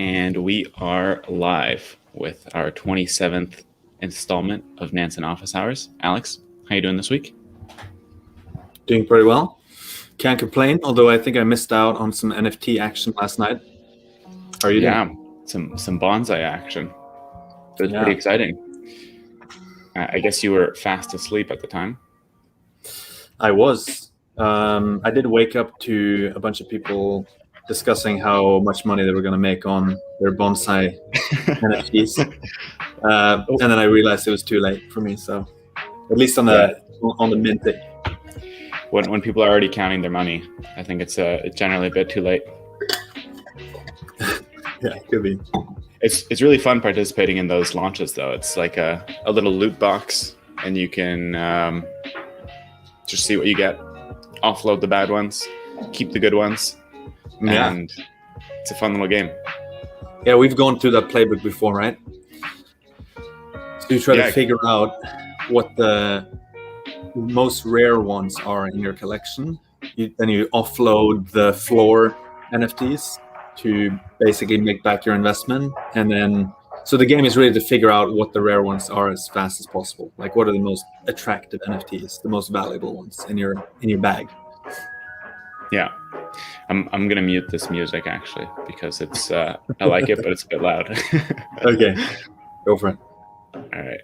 and we are live with our 27th installment of Nansen Office Hours. Alex, how you doing this week? Doing pretty well. Can't complain, although I think I missed out on some NFT action last night. How are you doing? Some bonsai action. It was pretty exciting. I guess you were fast asleep at the time. I was. I did wake up to a bunch of people discussing how much money they were going to make on their bonsai NFTs. And then I realized it was too late for me. So at least on the minting. When people are already counting their money, I think it's generally a bit too late. Yeah, it could be. It's really fun participating in those launches, though. It's like a little loot box, and you can just see what you get, offload the bad ones, keep the good ones, and it's a fun little game. Yeah, we've gone through that playbook before, right? So you try to figure out what the most rare ones are in your collection. Then you offload the floor NFTs to basically make back your investment, and then so the game is really to figure out what the rare ones are as fast as possible. Like, what are the most attractive NFTs, the most valuable ones in your bag? Yeah, I'm gonna mute this music actually because it's I like it, but it's a bit loud. Okay, go for it. All right.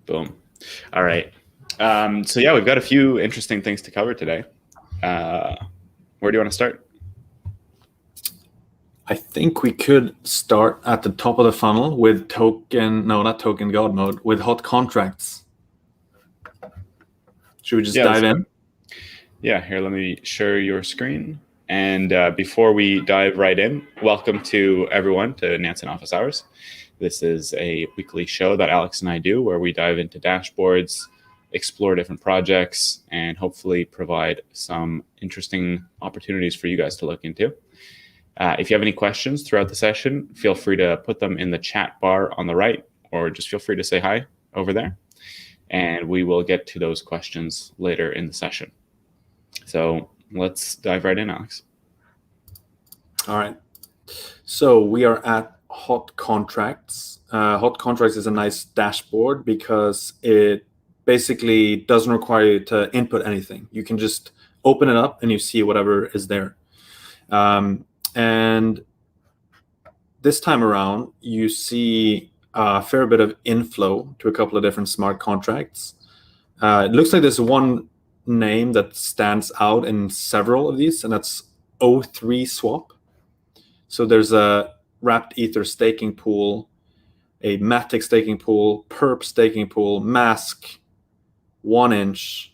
Boom. All right. So yeah, we've got a few interesting things to cover today. Where do you want to start? I think we could start at the top of the funnel with God mode, with hot contracts. Should we just dive in? Yeah, here, let me share your screen. And before we dive right in, welcome to everyone to Nansen Office Hours. This is a weekly show that Alex and I do where we dive into dashboards, explore different projects, and hopefully provide some interesting opportunities for you guys to look into. If you have any questions throughout the session, feel free to put them in the chat bar on the right, or just feel free to say hi over there. And we will get to those questions later in the session. So let's dive right in, Alex. All right. So we are at hot contracts. Hot contracts is a nice dashboard because it basically doesn't require you to input anything. You can just open it up and you see whatever is there. And this time around, you see a fair bit of inflow to a couple of different smart contracts. It looks like there's one name that stands out in several of these, and that's O3 Swap. So there's a wrapped ether staking pool, a Matic staking pool, Perp staking pool, Mask, 1inch,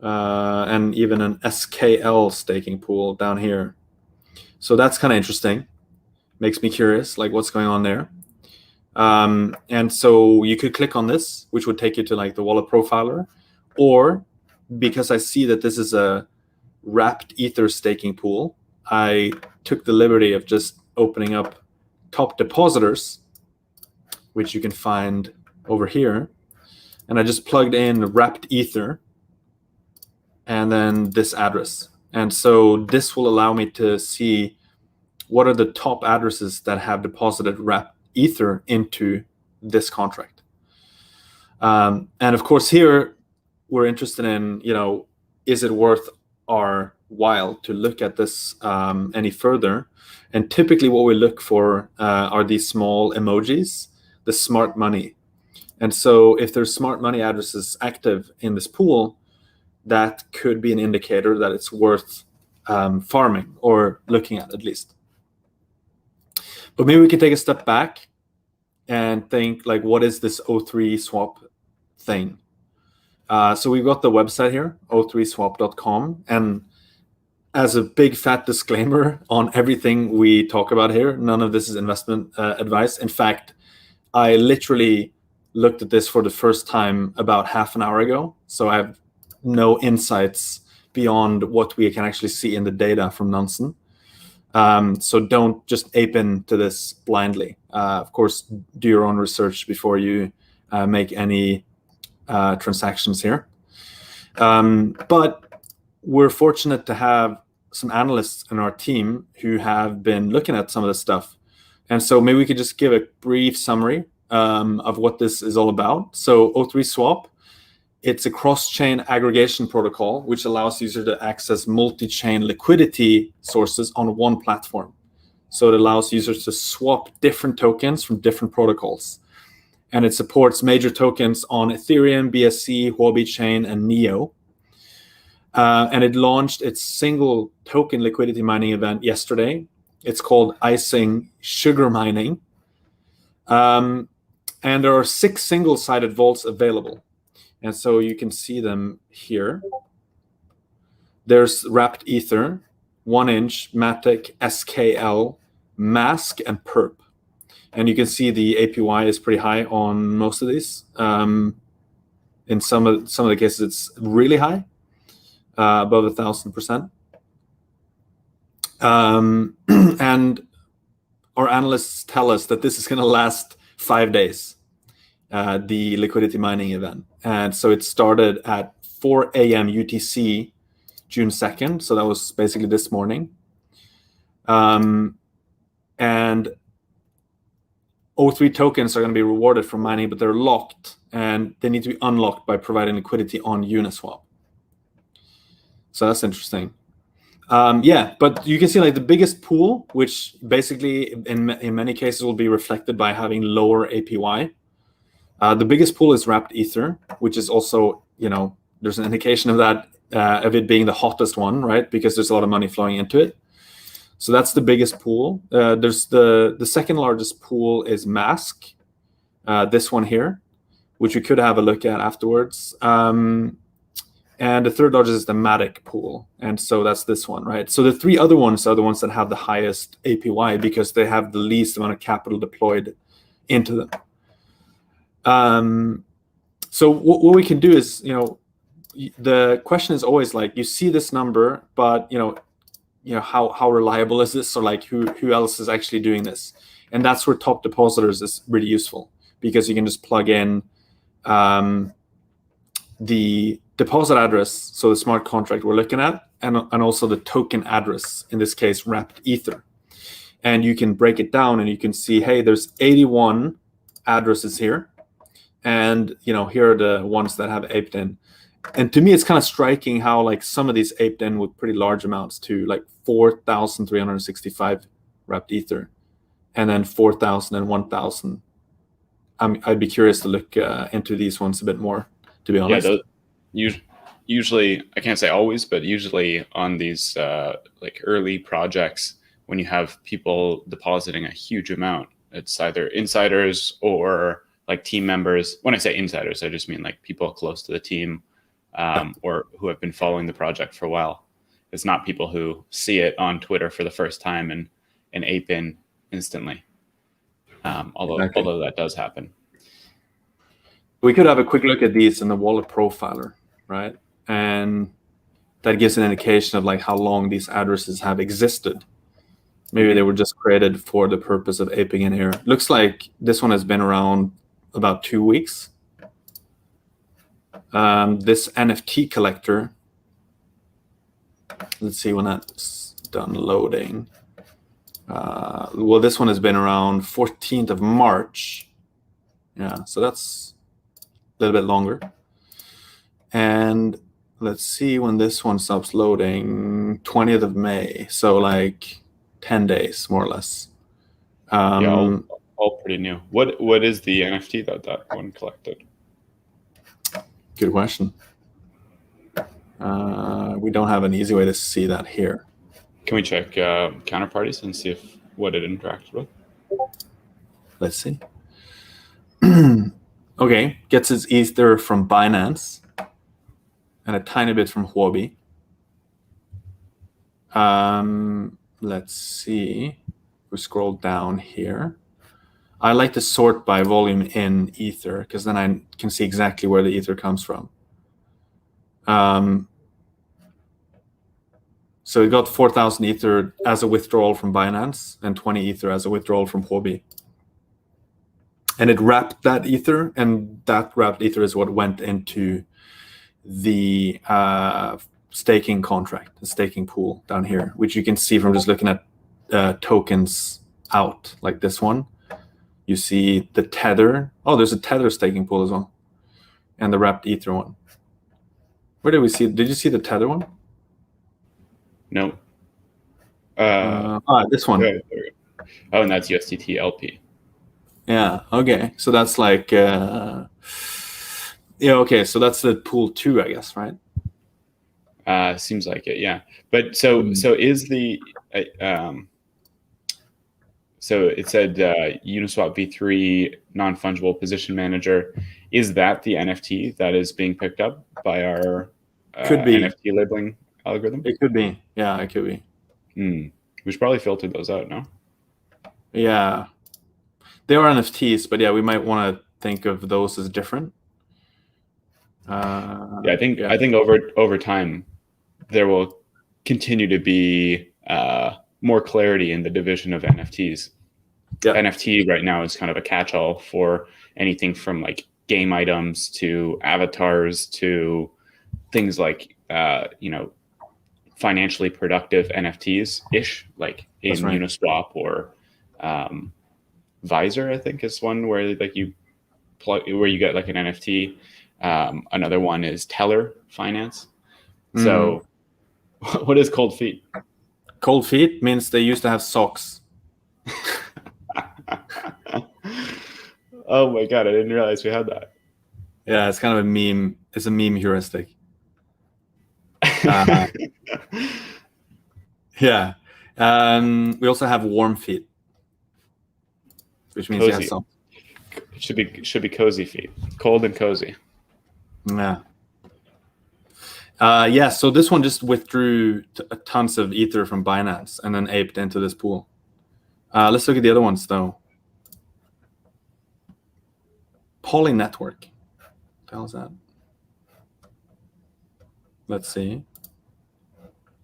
and even an SKL staking pool down here. So that's kind of interesting. Makes me curious, like what's going on there. And so you could click on this, which would take you to like the wallet profiler, or because I see that this is a wrapped ether staking pool, I took the liberty of just opening up top depositors, which you can find over here. And I just plugged in wrapped ether and then this address. And so this will allow me to see what are the top addresses that have deposited wrapped ether into this contract. And of course, here we're interested in, is it worth our while to look at this any further? And typically what we look for are these small emojis, the smart money. And so if there's smart money addresses active in this pool, that could be an indicator that it's worth farming or looking at least. But maybe we can take a step back and think, like, what is this O3 swap thing? So we've got the website here, o3swap.com. And as a big fat disclaimer on everything we talk about here, none of this is investment advice. In fact, I literally looked at this for the first time about half an hour ago. So I have no insights beyond what we can actually see in the data from Nansen. So don't just ape into this blindly. Of course, do your own research before you make any transactions here. But we're fortunate to have some analysts in our team who have been looking at some of this stuff. And so maybe we could just give a brief summary of what this is all about. So O3 Swap, it's a cross-chain aggregation protocol which allows users to access multi-chain liquidity sources on one platform. So it allows users to swap different tokens from different protocols. And it supports major tokens on Ethereum, BSC, Huobi Chain, and Neo. And it launched its single token liquidity mining event yesterday. It's called Icing Sugar Mining. And there are 6 single-sided vaults available. And so you can see them here. There's Wrapped Ether, 1inch, Matic, SKL, Mask, and Perp. And you can see the APY is pretty high on most of these. In some of the cases, it's really high, above 1,000%. And our analysts tell us that this is going to last 5 days, the liquidity mining event. And so it started at 4 a.m. UTC, June 2nd. So that was basically this morning. And O3 tokens are going to be rewarded for mining, but they're locked, and they need to be unlocked by providing liquidity on Uniswap. So that's interesting. Yeah, but you can see like the biggest pool, which basically in many cases will be reflected by having lower APY. The biggest pool is Wrapped Ether, which is also, there's an indication of that, of it being the hottest one, right? Because there's a lot of money flowing into it. So that's the biggest pool. There's the second largest pool is Mask, this one here, which we could have a look at afterwards. And the third largest is the Matic pool. And so that's this one, right? So the 3 other ones are the ones that have the highest APY because they have the least amount of capital deployed into them. So what we can do is, the question is always like, you see this number, but, how reliable is this? Or like who else is actually doing this? And that's where Top Depositors is really useful, because you can just plug in the deposit address, so the smart contract we're looking at, and also the token address, in this case, Wrapped Ether. And you can break it down and you can see, hey, there's 81 addresses here. And, here are the ones that have aped in. And to me, it's kind of striking how like some of these aped in with pretty large amounts to like 4,365 Wrapped Ether, and then 4,000 and 1,000. I'd be curious to look into these ones a bit more, to be honest. Yeah, usually, I can't say always, but usually on these like early projects, when you have people depositing a huge amount, it's either insiders or like team members. When I say insiders, I just mean like people close to the team, or who have been following the project for a while. It's not people who see it on Twitter for the first time and ape in instantly. Although that does happen. We could have a quick look at these in the wallet profiler, right? And that gives an indication of like how long these addresses have existed. Maybe they were just created for the purpose of aping in here. Looks like this one has been around about 2 weeks. This NFT collector, let's see when that's done loading. Well, this one has been around 14th of March. Yeah, so that's a little bit longer. And let's see when this one stops loading, 20th of May. So like 10 days, more or less. Yeah, all pretty new. What is the NFT that one collected? Good question. We don't have an easy way to see that here. Can we check counterparties and see what it interacted with? Let's see. Okay, gets its Ether from Binance and a tiny bit from Huobi. Let's see. We scroll down here. I like to sort by volume in Ether because then I can see exactly where the Ether comes from. So it got 4,000 Ether as a withdrawal from Binance and 20 Ether as a withdrawal from Huobi. And it wrapped that Ether, and that wrapped Ether is what went into the staking contract, a staking pool down here, which you can see from just looking at tokens out, like this one. You see the Tether. Oh, there's a Tether staking pool as well, and the wrapped Ether one. Where did we see? Did you see the Tether one? No. This one. Oh, and that's USDT LP. Yeah. Okay. So that's like, yeah. Okay. So that's the pool 2, I guess, right? Seems like it. Yeah. But so is the so it said Uniswap V3 non-fungible position manager. Is that the NFT that is being picked up by our Could be NFT labeling algorithm? It could be. Yeah, it could be. We should probably filter those out, no? Yeah. They are NFTs, but yeah, we might want to think of those as different. I think over time there will continue to be more clarity in the division of NFTs. Yeah. NFT right now is kind of a catch-all for anything from like game items to avatars to things like financially productive NFTs ish, like in Uniswap or Visor, I think is one where like you get like an NFT. Another one is Teller Finance. So what is cold feet? Cold feet means they used to have socks. Oh my God, I didn't realize we had that. Yeah, it's kind of a meme. It's a meme heuristic. Yeah. We also have warm feet, which means cozy. You have some. It should be cozy feet. Cold and cozy. Yeah. Yeah, so this one just withdrew tons of Ether from Binance and then aped into this pool. Let's look at the other ones, though. Poly Network. What the hell is that? Let's see.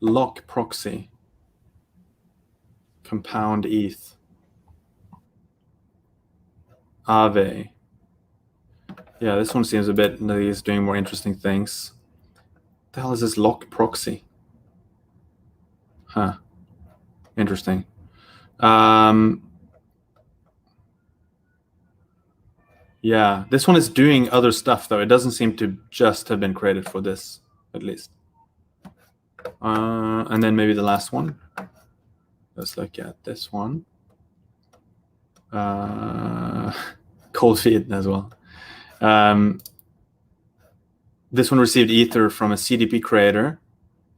Lock Proxy. Compound ETH. Aave. Yeah, this one seems a bit like he's doing more interesting things. What the hell is this Lock Proxy? Huh. Interesting. Yeah, this one is doing other stuff, though. It doesn't seem to just have been created for this, at least. And then maybe the last one. Let's look at this one. Cold feet as well. This one received Ether from a CDP creator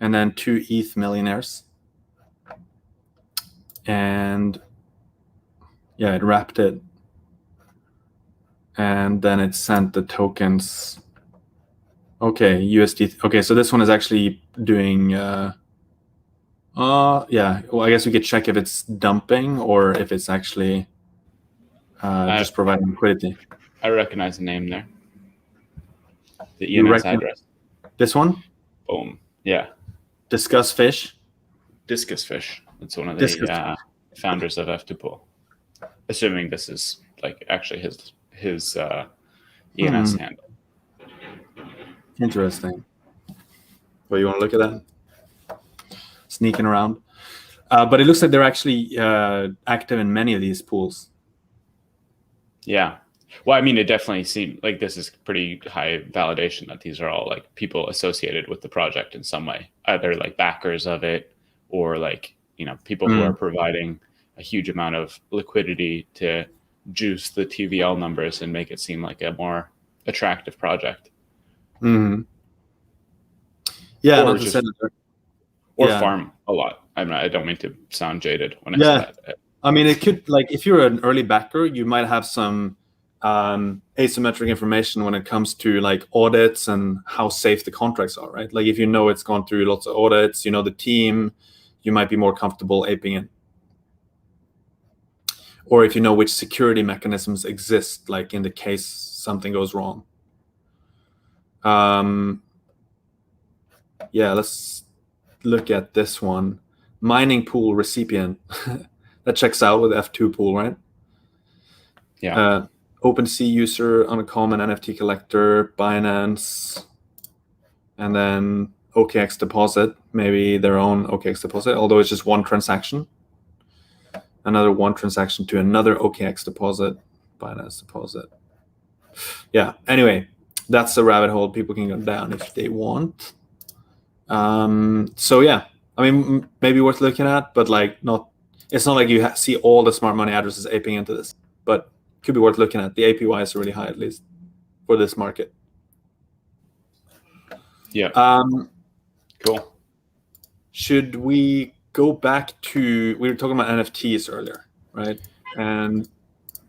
and then 2 ETH millionaires. And yeah, it wrapped it. And then it sent the tokens. Okay, USD. Okay, so this one is actually doing, yeah. Well, I guess we could check if it's dumping or if it's actually just providing liquidity. I recognize the name there. The ENS address. This one? Boom. Yeah. Discuss Fish. Discus Fish. It's one of the founders of F2Pool. Assuming this is like actually his ENS handle. Interesting. Well, you want to look at that? Sneaking around. But it looks like they're actually active in many of these pools. Yeah. Well, I mean, it definitely seemed like this is pretty high validation that these are all like people associated with the project in some way, either like backers of it or like, people who are providing a huge amount of liquidity to juice the TVL numbers and make it seem like a more attractive project. Mm-hmm. Yeah, or farm a lot. I don't mean to sound jaded when I say that. I mean, it could, like, if you're an early backer, you might have some asymmetric information when it comes to like audits and how safe the contracts are, right? Like if you know it's gone through lots of audits, the team, you might be more comfortable aping it. Or if you know which security mechanisms exist, like in the case something goes wrong. Yeah, let's look at this one. Mining pool recipient. That checks out with F2Pool, right? Yeah. OpenSea user, uncommon NFT collector, Binance, and then OKX deposit, maybe their own OKX deposit, although it's just one transaction. Another one transaction to another OKX deposit, Binance deposit. Yeah, anyway, that's the rabbit hole people can go down if they want. So yeah, I mean, maybe worth looking at, but like not, it's not like you see all the smart money addresses aping into this, but could be worth looking at. The APY is really high, at least for this market. Yeah. Cool. Should we go back to, we were talking about NFTs earlier, right? And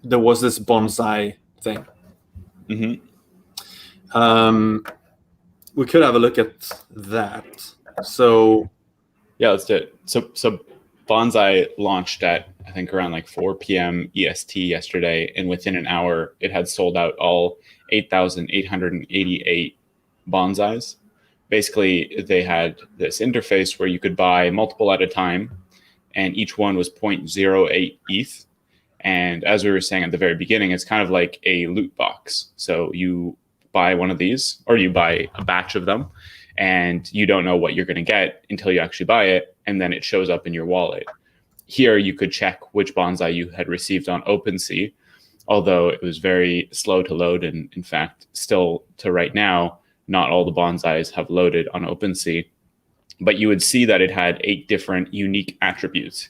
there was this bonsai thing. Mm-hmm. We could have a look at that. So yeah, let's do it. So Bonsai launched at, I think, around like 4 p.m. EST yesterday, and within an hour, it had sold out all 8,888 bonsais. Basically, they had this interface where you could buy multiple at a time, and each one was 0.08 ETH. And as we were saying at the very beginning, it's kind of like a loot box. So you buy one of these, or you buy a batch of them, and you don't know what you're going to get until you actually buy it, and then it shows up in your wallet. Here, you could check which bonsai you had received on OpenSea, although it was very slow to load, and in fact, still to right now, not all the bonsais have loaded on OpenSea. But you would see that it had 8 different unique attributes.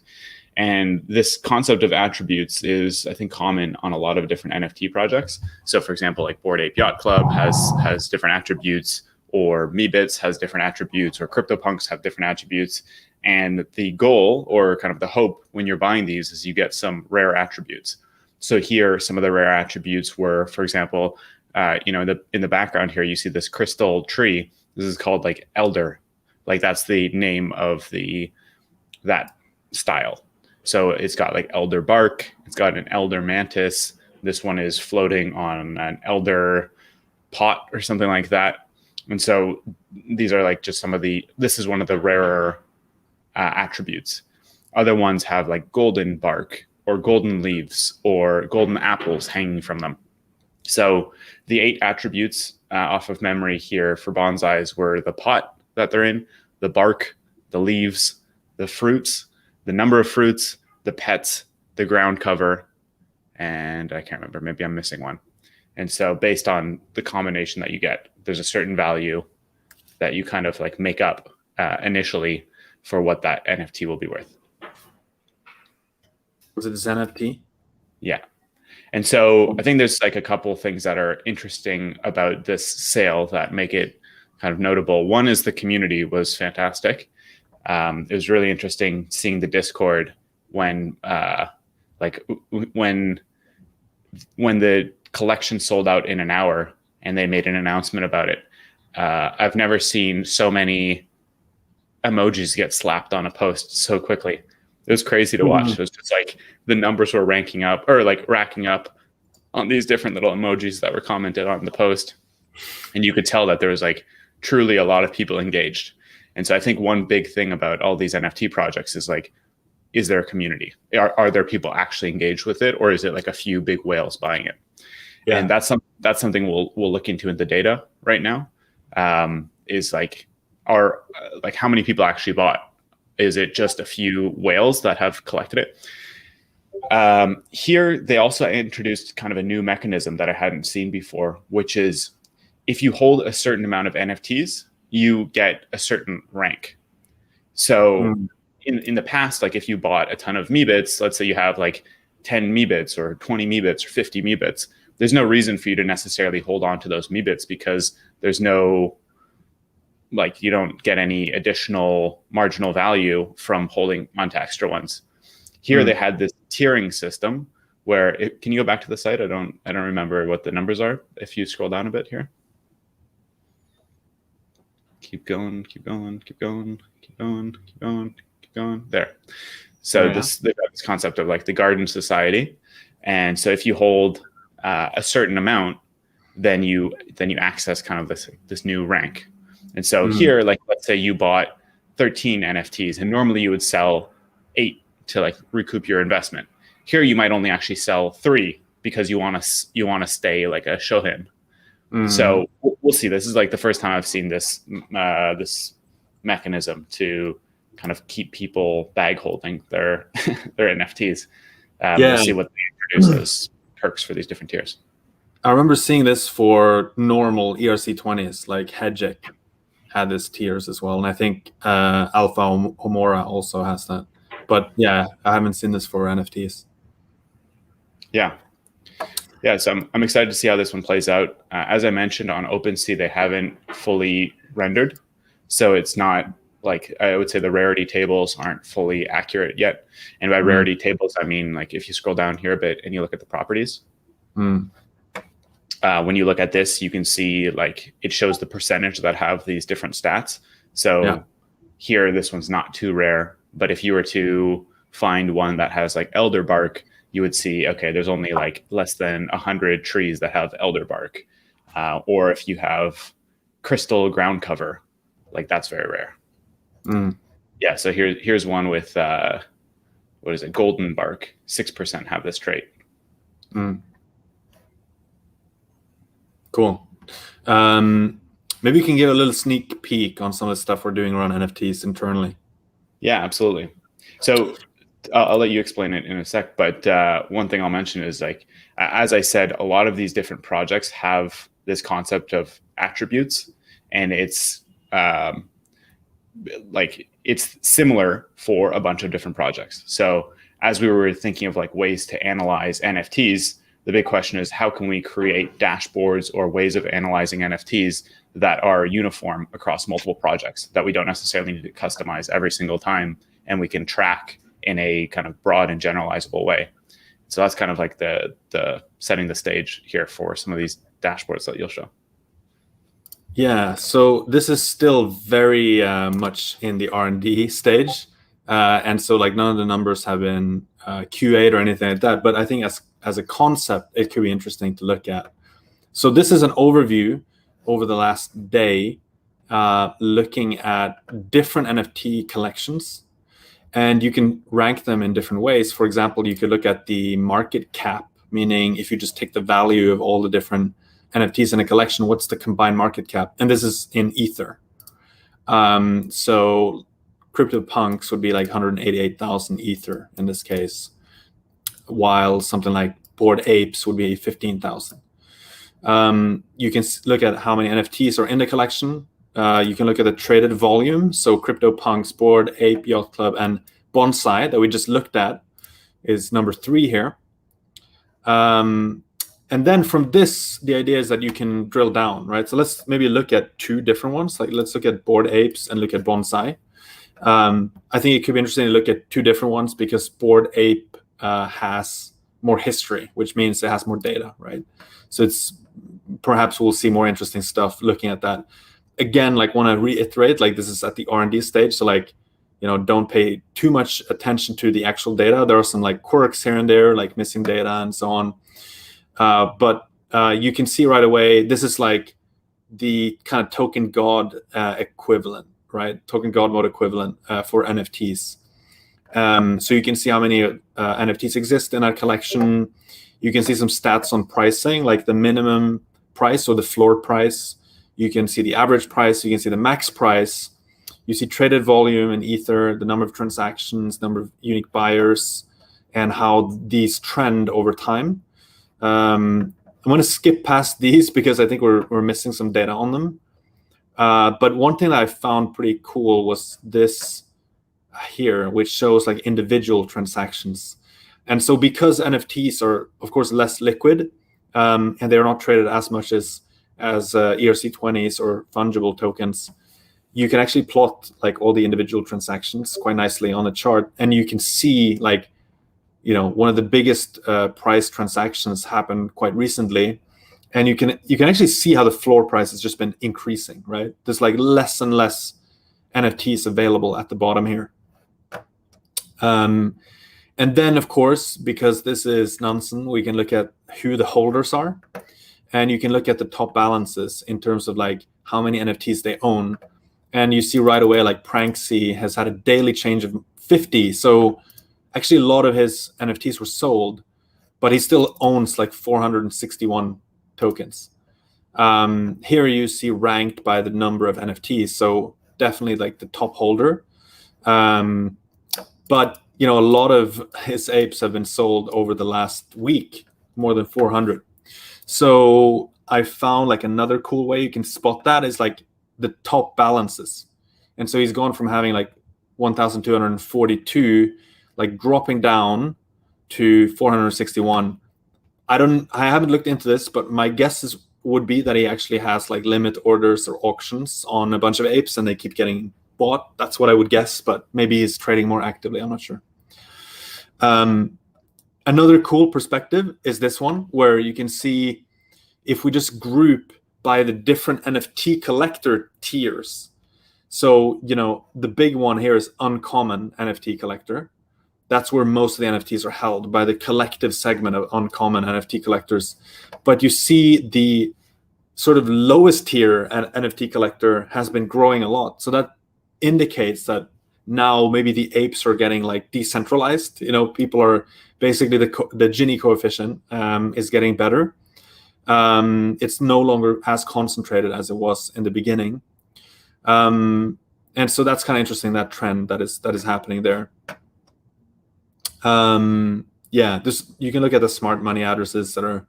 And this concept of attributes is, I think, common on a lot of different NFT projects. So, for example, like Bored Ape Yacht Club has different attributes, or Meebits has different attributes, or CryptoPunks have different attributes. And the goal, or kind of the hope when you're buying these, is you get some rare attributes. So here, some of the rare attributes were, for example, in the background here, you see this crystal tree. This is called like Elder. Like that's the name of that style. So it's got like elder bark. It's got an elder mantis. This one is floating on an elder pot or something like that. And so these are like just this is one of the rarer attributes. Other ones have like golden bark or golden leaves or golden apples hanging from them. So the 8 attributes off of memory here for bonsais were the pot that they're in, the bark, the leaves, the fruits, the number of fruits, the pets, the ground cover, and I can't remember, maybe I'm missing one. And so based on the combination that you get, there's a certain value that you kind of like make up initially for what that NFT will be worth. Was it this NFT? Yeah. And so I think there's like a couple things that are interesting about this sale that make it kind of notable. One is the community was fantastic. It was really interesting seeing the Discord when the collection sold out in an hour and they made an announcement about it. I've never seen so many emojis get slapped on a post so quickly. It was crazy to watch. It was just like the numbers were racking up on these different little emojis that were commented on the post. And you could tell that there was like truly a lot of people engaged. And so I think one big thing about all these NFT projects is like, is there a community? Are there people actually engaged with it? Or is it like a few big whales buying it? Yeah. And that's something we'll look into in the data right now. Is like, how many people actually bought? Is it just a few whales that have collected it? Here, they also introduced kind of a new mechanism that I hadn't seen before, which is if you hold a certain amount of NFTs, you get a certain rank. So in the past, like if you bought a ton of Meebits, let's say you have like 10 Meebits or 20 Meebits or 50 Meebits, there's no reason for you to necessarily hold on to those Meebits because there's no, like you don't get any additional marginal value from holding onto extra ones. Here they had this tiering system where can you go back to the site? I don't remember what the numbers are. If you scroll down a bit here. Keep going, keep going, keep going, keep going, keep going, keep going. There. So they've got this concept of like the garden society. And so if you hold a certain amount, then you access kind of this new rank. And so here, like let's say you bought 13 NFTs and normally you would sell 8 to like recoup your investment. Here you might only actually sell 3 because you want to stay like a shohin. So we'll see. This is like the first time I've seen this mechanism to kind of keep people bag holding their their NFTs. We'll see what they introduce as perks for these different tiers. I remember seeing this for normal ERC20s, like Hedgic had this tiers as well, and I think Alpha Homora also has that. But yeah, I haven't seen this for NFTs. Yeah. So I'm excited to see how this one plays out. As I mentioned, on OpenSea, they haven't fully rendered. So it's not like, I would say the rarity tables aren't fully accurate yet. And by rarity tables, I mean, like if you scroll down here a bit and you look at the properties, when you look at this, you can see like it shows the percentage that have these different stats. So here, this one's not too rare. But if you were to find one that has like elder bark, you would see, okay, there's only like less than 100 trees that have elder bark. Or if you have crystal ground cover, like that's very rare. Yeah, so here's one with, what is it, golden bark. 6% have this trait. Cool. Maybe you can give a little sneak peek on some of the stuff we're doing around NFTs internally. Yeah, absolutely. So I'll let you explain it in a sec, but one thing I'll mention is, like, as I said, a lot of these different projects have this concept of attributes, and it's like it's similar for a bunch of different projects. So as we were thinking of like ways to analyze NFTs, the big question is how can we create dashboards or ways of analyzing NFTs that are uniform across multiple projects that we don't necessarily need to customize every single time, and we can track in a kind of broad and generalizable way. So that's kind of like the setting the stage here for some of these dashboards that you'll show. Yeah, so this is still very much in the R&D stage. And so like none of the numbers have been QA'd or anything like that. But I think as a concept, it could be interesting to look at. So this is an overview over the last day, looking at different NFT collections. And you can rank them in different ways. For example, you could look at the market cap, meaning if you just take the value of all the different NFTs in a collection, what's the combined market cap? And this is in Ether. So CryptoPunks would be like 188,000 Ether in this case, while something like Bored Apes would be 15,000. You can look at how many NFTs are in the collection. You can look at the traded volume. So CryptoPunks, Bored Ape, Yacht Club, and Bonsai that we just looked at is number 3 here. And then from this, the idea is that you can drill down, right? So let's maybe look at 2 different ones. Like let's look at Bored Apes and look at Bonsai. I think it could be interesting to look at 2 different ones because Bored Ape has more history, which means it has more data, right? So it's perhaps we'll see more interesting stuff looking at that. Again, like want to reiterate, like this is at the R&D stage, so like, you know, don't pay too much attention to the actual data. There are some like quirks here and there, like missing data and so on. But you can see right away, this is like the kind of token god equivalent, right? Token god mode equivalent for NFTs. So you can see how many NFTs exist in a collection. You can see some stats on pricing, like the minimum price or the floor price. You can see the average price. You can see the max price. You see traded volume in Ether, the number of transactions, number of unique buyers, and how these trend over time. I'm going to skip past these because I think we're missing some data on them. But one thing that I found pretty cool was this here, which shows like individual transactions. And so because NFTs are, of course, less liquid, and they're not traded as much as ERC20s or fungible tokens, you can actually plot like all the individual transactions quite nicely on the chart. And you can see like, you know, one of the biggest price transactions happened quite recently. And you can actually see how the floor price has just been increasing, right? There's like less and less NFTs available at the bottom here. And then, of course, because this is Nansen, we can look at who the holders are. And you can look at the top balances in terms of like how many NFTs they own. And you see right away, like Pranksy has had a daily change of 50. So actually a lot of his NFTs were sold, but he still owns like 461 tokens. Here you see ranked by the number of NFTs. So definitely like the top holder. But a lot of his apes have been sold over the last week, more than 400. So I found like another cool way you can spot that is like the top balances. And so he's gone from having like 1,242, like dropping down to 461. I haven't looked into this, but my guess would be that he actually has like limit orders or auctions on a bunch of apes and they keep getting bought. That's what I would guess, but maybe he's trading more actively. I'm not sure. Another cool perspective is this one, where you can see if we just group by the different NFT collector tiers. So, the big one here is uncommon NFT collector. That's where most of the NFTs are held, by the collective segment of uncommon NFT collectors. But you see the sort of lowest tier NFT collector has been growing a lot. So that indicates that now maybe the apes are getting like decentralized. People are basically the Gini coefficient is getting better. It's no longer as concentrated as it was in the beginning. And so that's kind of interesting, that trend that is happening there. You can look at the smart money addresses that are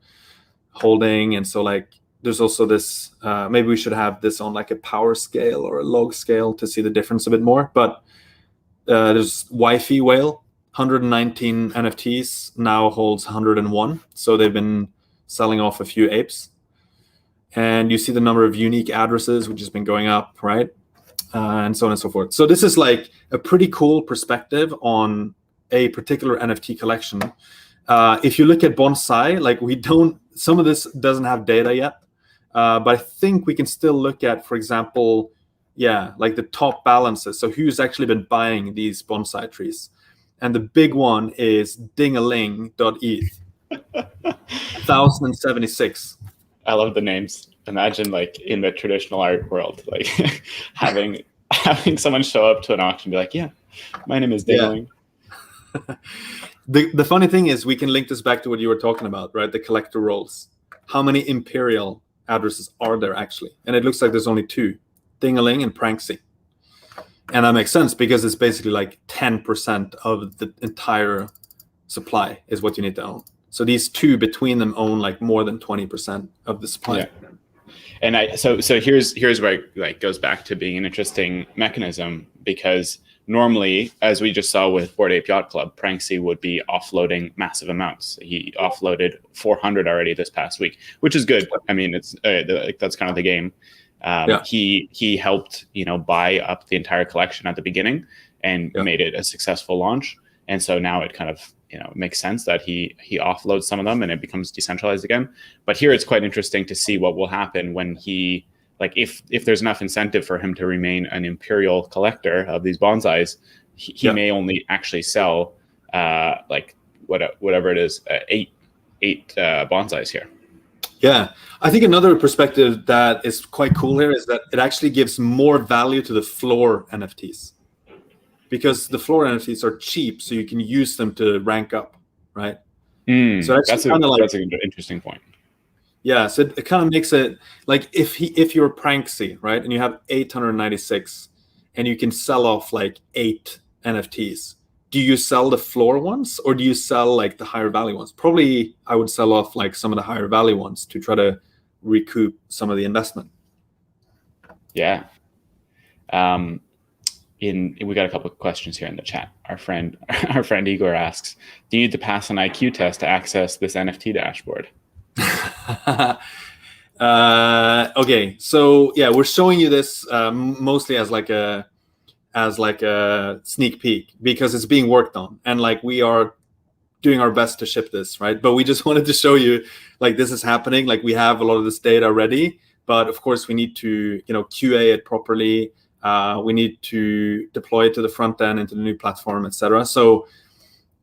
holding. And so like there's also this, maybe we should have this on like a power scale or a log scale to see the difference a bit more. But there's Wi-Fi Whale, 119 NFTs, now holds 101. So they've been selling off a few apes. And you see the number of unique addresses, which has been going up, right? And so on and so forth. So this is like a pretty cool perspective on a particular NFT collection. If you look at Bonsai, like some of this doesn't have data yet, but I think we can still look at, for example, like the top balances. So who's actually been buying these bonsai trees? And the big one is dingaling.eth, 1,076. I love the names. Imagine like in the traditional art world, like having someone show up to an auction and be like, yeah, my name is Dingaling. Yeah. The funny thing is we can link this back to what you were talking about, right? The collector roles. How many imperial addresses are there actually? And it looks like there's only 2, Dingaling and Pranksy. And that makes sense because it's basically like 10% of the entire supply is what you need to own. So these 2 between them own like more than 20% of the supply. Yeah. And so here's where it like goes back to being an interesting mechanism, because normally, as we just saw with Bored Ape Yacht Club, Pranksy would be offloading massive amounts. He offloaded 400 already this past week, which is good. I mean, it's that's kind of the game. He helped buy up the entire collection at the beginning and made it a successful launch. And so now it kind of makes sense that he offloads some of them and it becomes decentralized again. But here it's quite interesting to see what will happen when he, like, if there's enough incentive for him to remain an imperial collector of these bonsais, he may only actually sell like whatever it is, eight bonsais here. Yeah, I think another perspective that is quite cool here is that it actually gives more value to the floor NFTs, because the floor NFTs are cheap, so you can use them to rank up, right? So that's an interesting point. Yeah, so it kind of makes it like if you're Pranksy, right, and you have 896, and you can sell off like 8 NFTs. Do you sell the floor ones or do you sell like the higher value ones? Probably I would sell off like some of the higher value ones to try to recoup some of the investment. Yeah. We got a couple of questions here in the chat. Our friend Igor asks, do you need to pass an IQ test to access this NFT dashboard? Okay, so yeah, we're showing you this mostly as like a sneak peek because it's being worked on, and like we are doing our best to ship this, right? But we just wanted to show you like this is happening. Like we have a lot of this data ready, but of course we need to QA it properly. We need to deploy it to the front end into the new platform, etc. So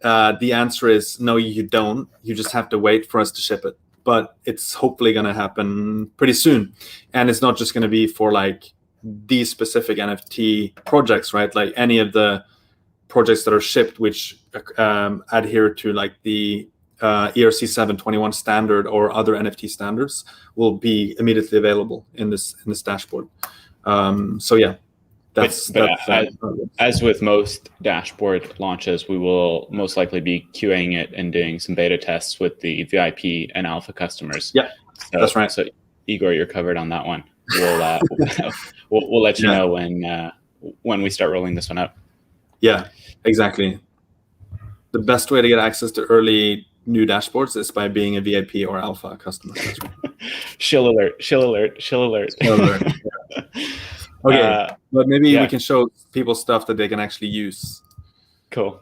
the answer is no, you don't. You just have to wait for us to ship it. But it's hopefully going to happen pretty soon. And it's not just going to be for like these specific NFT projects, right? Like any of the projects that are shipped, which adhere to like the ERC 721 standard or other NFT standards, will be immediately available in this dashboard. So yeah, As with most dashboard launches, we will most likely be QAing it and doing some beta tests with the VIP and alpha customers. Yeah, that's right. So Igor, you're covered on that one. We'll we'll let you know when we start rolling this one out. Yeah, exactly. The best way to get access to early new dashboards is by being a VIP or alpha customer. That's right. Shill alert, shill alert, shill alert. Shill alert. Yeah. Okay, but maybe we can show people stuff that they can actually use. Cool.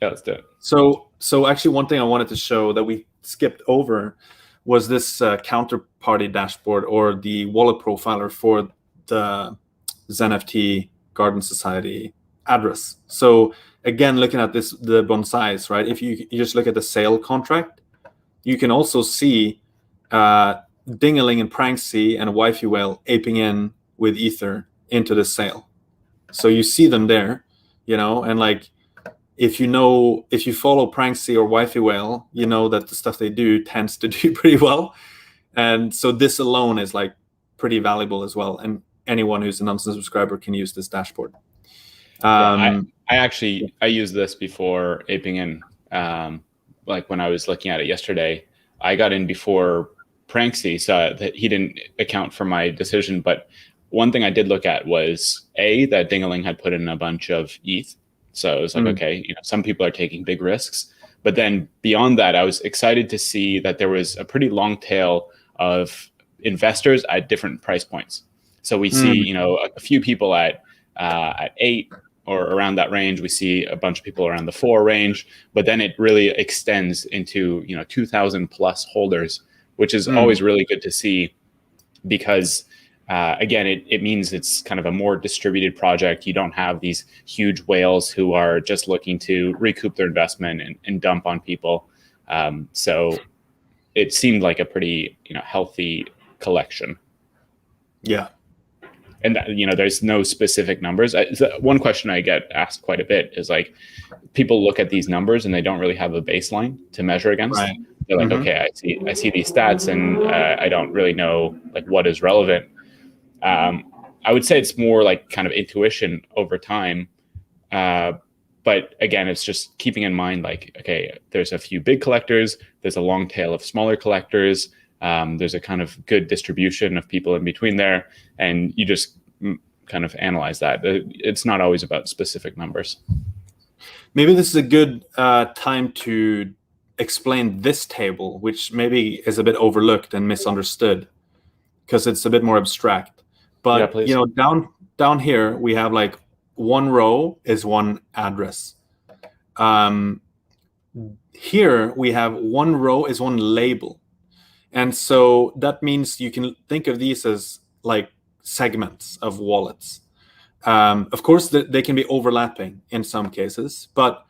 Yeah, let's do it. So actually, one thing I wanted to show that we skipped over was this counterparty dashboard, or the wallet profiler for the ZenFT Garden Society address. So again, looking at this, the bonsais, right? If you just look at the sale contract, you can also see Dingaling and Pranksy and Wifey Whale aping in with Ether into the sale. So you see them there, and like, if you follow Pranksy or Wifey Whale, you know that the stuff they do tends to do pretty well. And so this alone is like pretty valuable as well. And anyone who's a Nansen subscriber can use this dashboard. I used this before aping in. Like when I was looking at it yesterday, I got in before Pranksy, so that he didn't account for my decision. But one thing I did look at was that Dingaling had put in a bunch of ETH. So it was like, okay, some people are taking big risks. But then beyond that, I was excited to see that there was a pretty long tail of investors at different price points. So we see, a few people at 8 or around that range. We see a bunch of people around the 4 range, but then it really extends into 2,000 plus holders, which is always really good to see, because again, it means it's kind of a more distributed project. You don't have these huge whales who are just looking to recoup their investment and dump on people. So it seemed like a pretty healthy collection. Yeah. And there's no specific numbers. One question I get asked quite a bit is like, people look at these numbers and they don't really have a baseline to measure against. Right. They're like, okay, I see these stats, and I don't really know like what is relevant. I would say it's more like kind of intuition over time. But again, it's just keeping in mind, like, okay, there's a few big collectors, there's a long tail of smaller collectors. There's a kind of good distribution of people in between there, and you just kind of analyze that. It's not always about specific numbers. Maybe this is a good time to explain this table, which maybe is a bit overlooked and misunderstood because it's a bit more abstract. But down here we have like one row is one address. Here we have one row is one label. And so that means you can think of these as like segments of wallets. Of course, they can be overlapping in some cases, but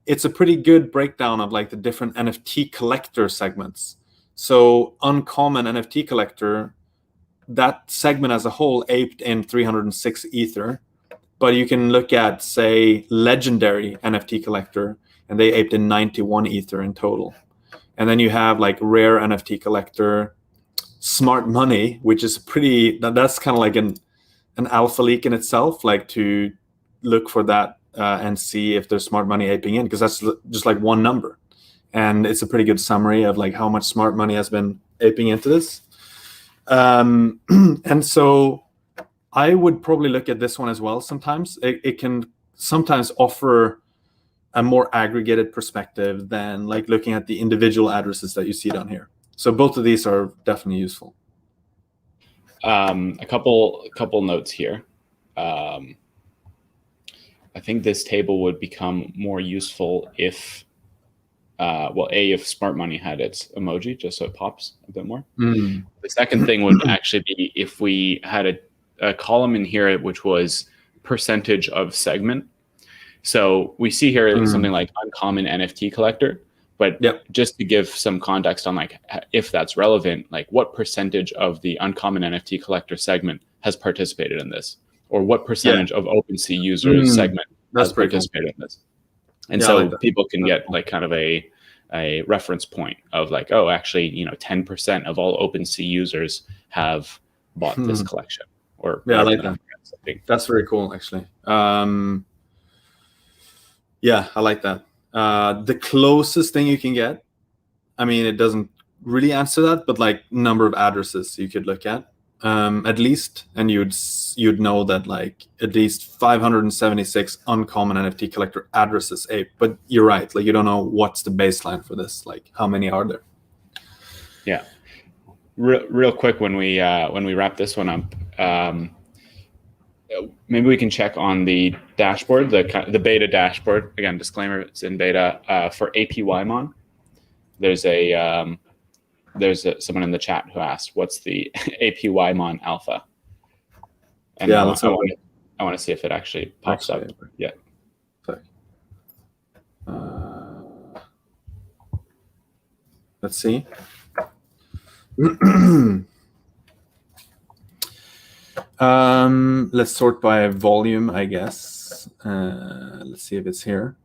it's a pretty good breakdown of like the different NFT collector segments. So uncommon NFT collector, that segment as a whole aped in 306 Ether. But you can look at, say, legendary NFT collector, and they aped in 91 Ether in total. And then you have like rare NFT collector, smart money, which is that's kind of like an alpha leak in itself, like to look for that and see if there's smart money aping in, because that's just like one number. And it's a pretty good summary of like how much smart money has been aping into this. And so I would probably look at this one as well sometimes. It can sometimes offer a more aggregated perspective than like looking at the individual addresses that you see down here. So both of these are definitely useful. A couple notes here. I think this table would become more useful if, if smart money had its emoji, just so it pops a bit more. The second thing would actually be if we had a column in here which was percentage of segment. So we see here something like uncommon NFT collector, but just to give some context on like if that's relevant, like what percentage of the uncommon NFT collector segment has participated in this, or what percentage of OpenSea users segment has participated in this. And so people can get like kind of a reference point of like, oh, actually, 10% of all OpenSea users have bought this collection. Or I like that. That's very cool, actually. Yeah, I like that. The closest thing you can get, I mean, it doesn't really answer that, but like number of addresses you could look at least, and you'd know that like at least 576 uncommon NFT collector addresses ape. But you're right, like you don't know what's the baseline for this, like how many are there. Yeah, real quick when we wrap this one up, maybe we can check on the dashboard, the beta dashboard. Again, disclaimer, it's in beta for APYMon. There's someone in the chat who asked, "What's the APYMon Alpha?" And yeah, I want to see if it actually pops up. Yeah. Sorry. Let's see. Let's sort by volume, I guess. Let's see if it's here.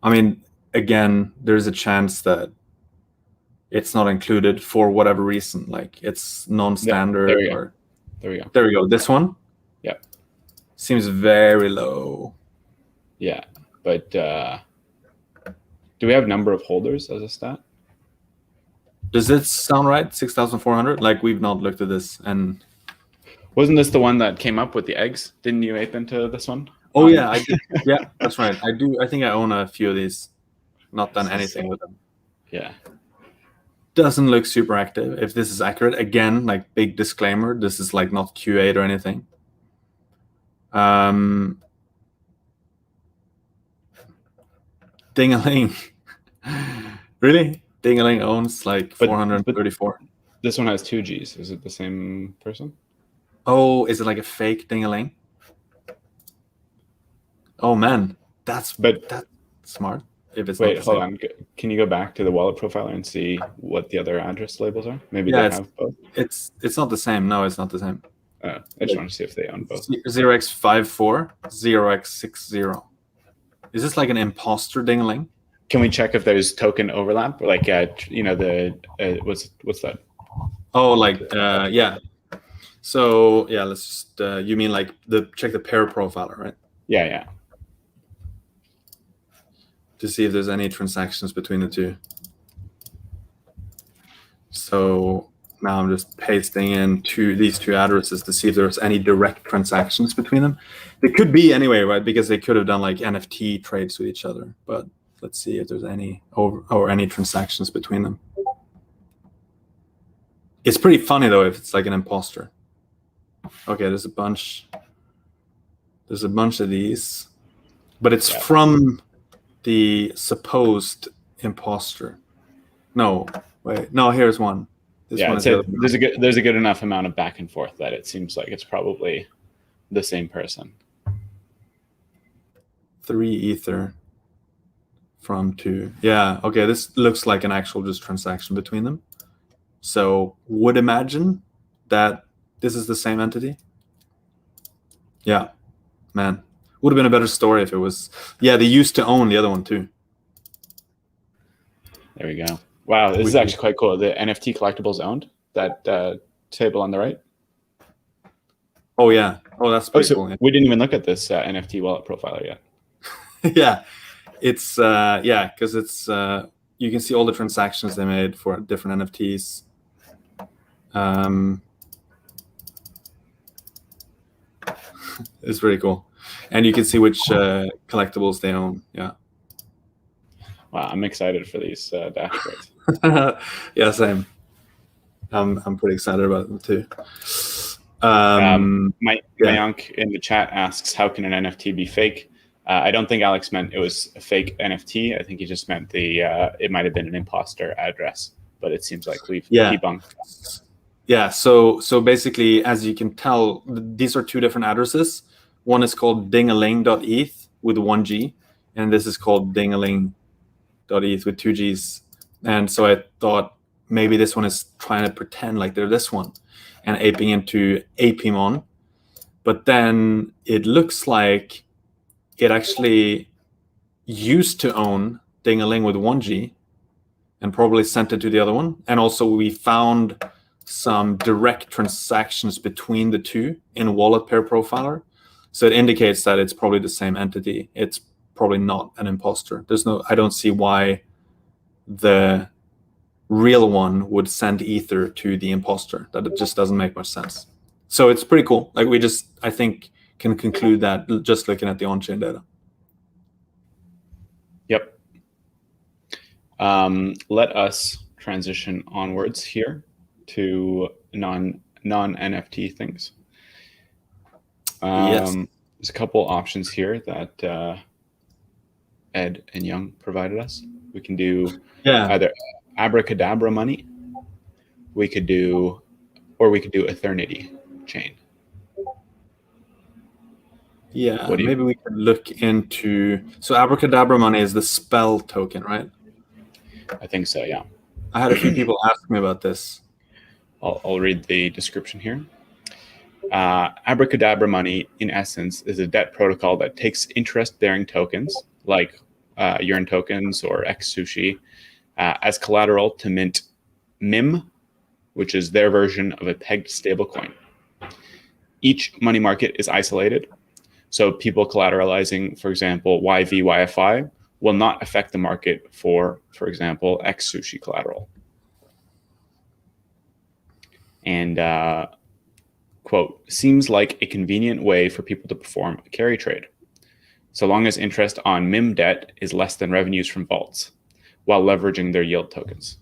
I mean, again, there's a chance that it's not included for whatever reason, like it's non-standard. Yeah, there we go. This one? Yeah. Seems very low. Yeah, but do we have number of holders as a stat? Does it sound right? 6,400? Like we've not looked at this. And wasn't this the one that came up with the eggs? Didn't you ape into this one? Oh yeah, I did. Yeah, that's right. I do. I think I own a few of these. Not done anything with them. Yeah. Doesn't look super active. If this is accurate, again, like big disclaimer, this is like not Q8 or anything. Dingaling. Really? Dingaling owns like 434. This one has 2 Gs. Is it the same person? Oh, is it like a fake Dingaling? Oh man, that's smart. If it's wait, hold on. Can you go back to the wallet profiler and see what the other address labels are? Maybe they have both. It's not the same. No, it's not the same. I just want to see if they own both. 0x54, 0x60. Is this like an imposter Dingaling? Can we check if there's token overlap? Like, you know, the what's that? Oh, like yeah. So yeah, let's just you mean like check the pair profiler, right? Yeah. To see if there's any transactions between the two. So now I'm just pasting in these two addresses to see if there's any direct transactions between them. They could be anyway, right? Because they could have done like NFT trades with each other. But let's see if there's any or any transactions between them. It's pretty funny though if it's like an imposter. Okay, there's a bunch of these, but it's from the supposed imposter. No, wait, no, here's one. There's a good enough amount of back and forth that it seems like it's probably the same person. 3 Ether from 2. Yeah, okay, this looks like an actual just transaction between them. So would imagine that this is the same entity. Yeah, man. Would have been a better story if it was. Yeah, they used to own the other one too. There we go. Wow, this is actually quite cool. The NFT collectibles owned, that table on the right. Oh yeah. Oh, that's pretty cool. We didn't even look at this NFT wallet profiler yet. Yeah, it's because it's you can see all the transactions they made for different NFTs. It's pretty cool. And you can see which collectibles they own. Yeah. Wow, I'm excited for these dashboards. Yeah, same. I'm pretty excited about them too. Mayank in the chat asks, how can an NFT be fake? I don't think Alex meant it was a fake NFT. I think he just meant it might have been an imposter address, but it seems like we've debunked. Yeah, so basically, as you can tell, these are 2 different addresses. One is called dingaling.eth with 1 G, and this is called dingaling.eth with 2 Gs. And so I thought maybe this one is trying to pretend like they're this one and aping into APYMon. But then it looks like it actually used to own Dingaling with 1 G and probably sent it to the other one. And also we found some direct transactions between the two in wallet pair profiler. So it indicates that it's probably the same entity. It's probably not an imposter. I don't see why the real one would send ether to the imposter. That it just doesn't make much sense. So it's pretty cool. Like I think can conclude that just looking at the on-chain data. Yep. Let us transition onwards here to non-NFT things. Yes. There's a couple options here that Ed and Young provided us. We can do either Abacadabra money, or we could do Eternity chain. Yeah, maybe we could look into. So Abacadabra money is the spell token, right? I think so, yeah. I had a few people ask me about this. I'll read the description here. Abacadabra money, in essence, is a debt protocol that takes interest-bearing tokens, like Urine tokens or XSushi, as collateral to mint MIM, which is their version of a pegged stablecoin. Each money market is isolated, so people collateralizing, for example, YVYFI, will not affect the market for example, XSushi collateral. And quote, seems like a convenient way for people to perform a carry trade, so long as interest on MIM debt is less than revenues from vaults, while leveraging their yield tokens.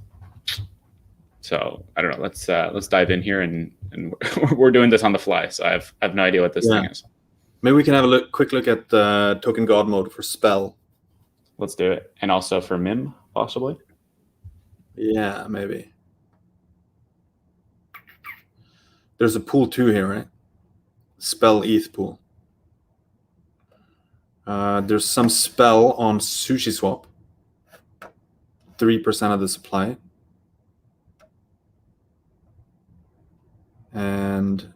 So I don't know. Let's dive in here, and we're doing this on the fly, so I have no idea what this thing is. Maybe we can have a quick look at the token god mode for spell. Let's do it, and also for MIM possibly. Yeah, maybe. There's a pool 2 here, right? Spell ETH pool. There's some spell on SushiSwap. 3% of the supply. And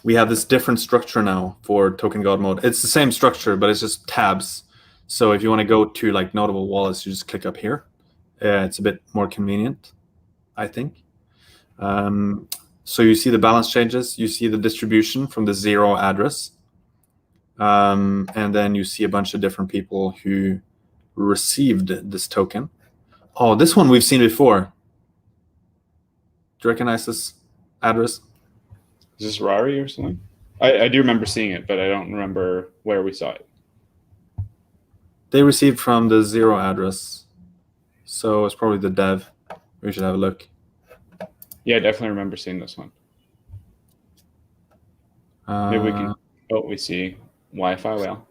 we have this different structure now for token god mode. It's the same structure, but it's just tabs. So if you want to go to like notable wallets, you just click up here. It's a bit more convenient, I think. So you see the balance changes, you see the distribution from the 0 address, and then you see a bunch of different people who received this token. Oh, this one we've seen before. Do you recognize this address? Is this Rari or something? I do remember seeing it, but I don't remember where we saw it. They received from the 0 address, so it's probably the dev. We should have a look. Yeah, I definitely remember seeing this one. Maybe we can. Oh, we see Wi-Fi whale.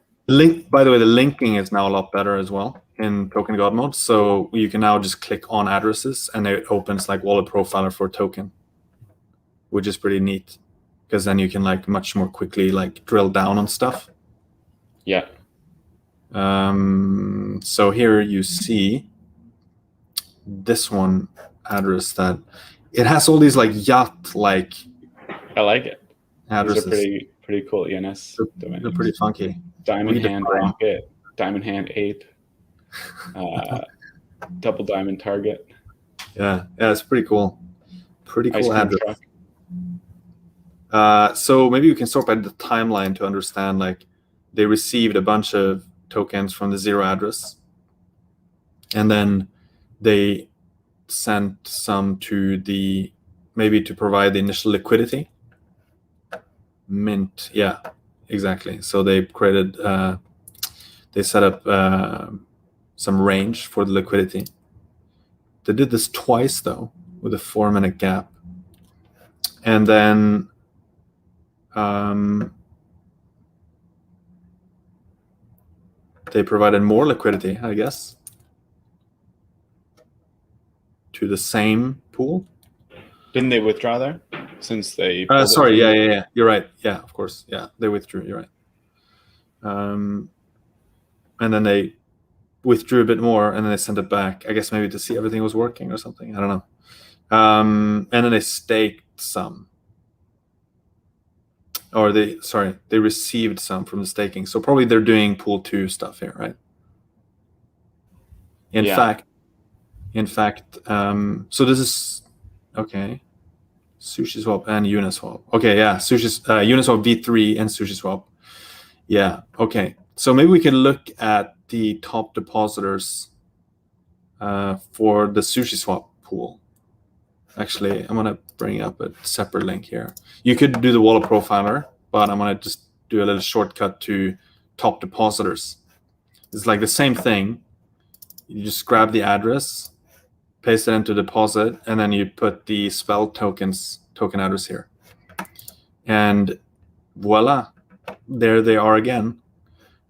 By the way, the linking is now a lot better as well in token god mode. So you can now just click on addresses, and it opens like wallet profiler for token, which is pretty neat, because then you can like much more quickly like drill down on stuff. Yeah. So here you see this one address that it has all these like yacht like. I like it. Addresses. These are pretty cool ENS domains. They're pretty funky. Diamond Hand Rocket, Diamond Hand Ape, Double Diamond Target. Yeah, it's pretty cool. Pretty cool address. Truck. So maybe you can sort by the timeline to understand, like, they received a bunch of tokens from the 0 address, and then they sent some to maybe to provide the initial liquidity. Mint, yeah, exactly. So they created, they set up some range for the liquidity. They did this twice though, with a 4-minute gap, and then they provided more liquidity, I guess, to the same pool. Didn't they withdraw there? Since they sorry, yeah, you're right. Yeah, of course, yeah, they withdrew. You're right. And then they withdrew a bit more, and then they sent it back. I guess maybe to see everything was working or something. I don't know. And then they staked some, or they received some from the staking. So probably they're doing pool 2 stuff here, right? In fact, so this is Okay. SushiSwap and Uniswap. Okay, yeah. Uniswap V3 and SushiSwap. Yeah. Okay. So maybe we can look at the top depositors for the SushiSwap pool. Actually, I'm gonna bring up a separate link here. You could do the wallet profiler, but I'm gonna just do a little shortcut to top depositors. It's like the same thing. You just grab the address, paste it into deposit, and then you put the spell token address here. And voila, there they are again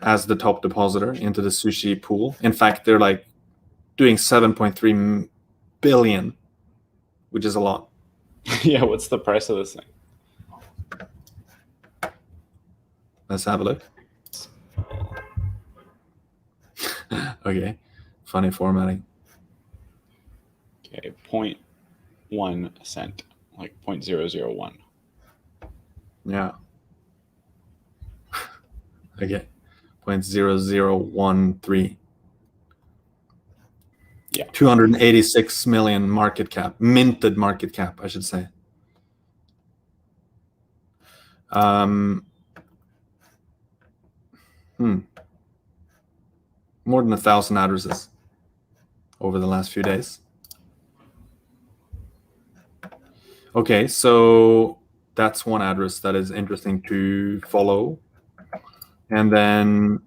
as the top depositor into the sushi pool. In fact, they're like doing 7.3 billion, which is a lot. Yeah, what's the price of this thing? Let's have a look. Okay, funny formatting. Okay, 0.1 cent, like 0.001. Yeah. Okay, 0.0013. Yeah. 286 million market cap, minted market cap, I should say. More than 1,000 addresses over the last few days. Okay, so that's one address that is interesting to follow. And then